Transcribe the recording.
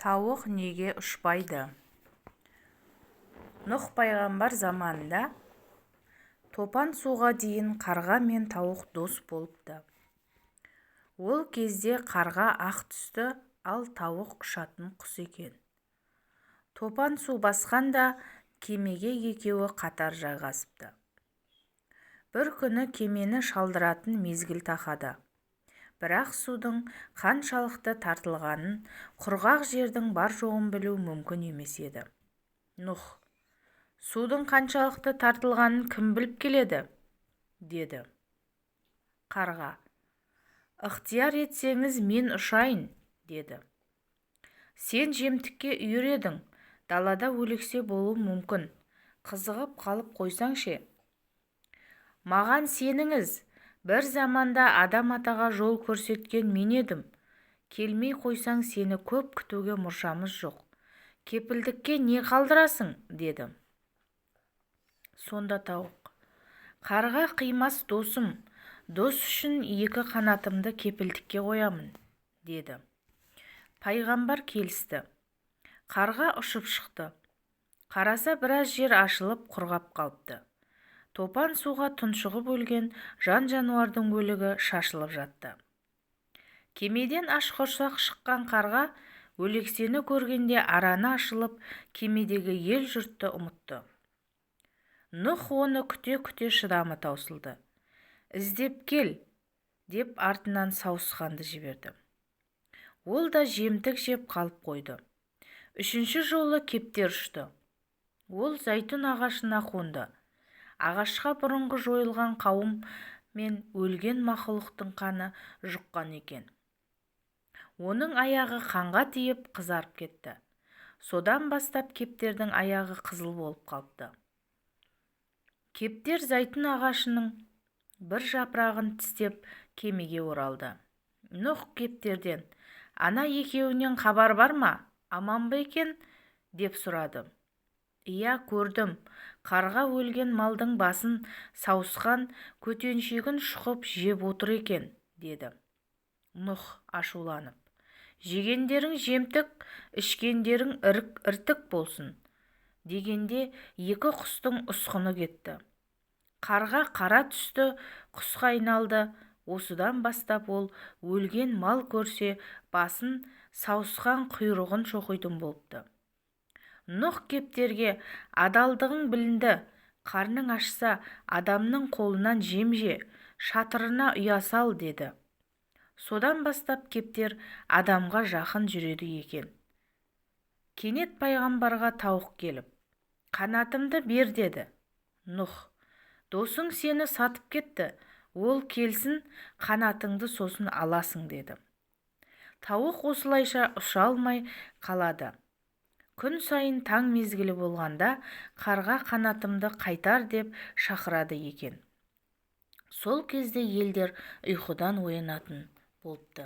Тауық неге ұшпайды? Нұх пайғамбар заманында топан суға дейін қарға мен тауық дос болыпты. Ол кезде қарға ақ түсті, ал тауық ұшатын құс екен. Топан су басқанда кемеге екеуі қатар жайғасыпты. Бір күні кемені шалдыратын мезгіл тақады. Бірақ судың қаншалықты тартылғанын, құрғақ жердің бар жоғын білу мүмкін емес еді. Нұх: судың қаншалықты тартылғанын кім біліп келеді? Деді. Қарға: ықтияр етсеңіз мен ұшайын, деді. Сен жемтікке үйір едің, далада өлексе болуы мүмкін, қызығып қалып қойсаң ше? Маған сеніңіз, бір заманда адам атаға жол көрсеткен мен едім. Келмей қойсаң сені көп күтуге мұршамыз жоқ. Кепілдікке не қалдырасың, деді. Сонда тауық: қарға қимас досым, дос үшін екі қанатымды кепілдікке қоямын, деді. Пайғамбар келісті. Қарға ұшып шықты. Қараса біраз жер ашылып құрғап қалыпты. Топан суға тұншығып өлген жан-жануардың өлігі шашылып жатты. Кемеден ашқұрсақ шыққан қарға өлексені көргенде араны ашылып, кемедегі ел жұртты ұмытты. Нұх оны күте-күте шыдамы таусылды. Іздеп кел, деп артынан сауысқанды жіберді. Ол да жемтік жеп қалып қойды. Үшінші жолы кептер ұшты. Ол зәйтүн ағашына қонды. Ағашқа бұрынғы жойылған қауым мен өлген мақұлықтың қаны жұққан екен. Оның аяғы қанға тиіп қызарып кетті. Содан бастап кептердің аяғы қызыл болып қалыпты. Кептер зәйтүн ағашының бір жапырағын тістеп кемеге оралды. Нұх кептерден: ана екеуінен хабар бар ма, аман ба екен, деп сұрады. Иә, көрдім. Қарға өлген малдың басын сауысқан көтеншегін шұқып жеп отыр екен, деді. Нұх ашуланып: жегендерің жемтік, ішкендерің іртік болсын, дегенде екі құстың ұсқыны кетті. Қарға қара түсті құсқа айналды. Осыдан бастап ол өлген мал көрсе, басын сауысқан құйрығын шоқитын болыпты. Нұх кептерге: адалдығың білінді, қарның ашса адамның қолынан жем же, шатырына ұя сал, деді. Содан бастап кептер адамға жақын жүреді екен. Кенет пайғамбарға тауық келіп: қанатымды бер, деді. Нұх: досың сені сатып кетті, ол келсін, қанатыңды сосын аласың, деді. Тауық осылайша ұша алмай қалады. Күн сайын таң мезгілі болғанда қарға қанатымды қайтар деп шақырады екен. Сол кезде елдер ұйқыдан оянатын болыпты.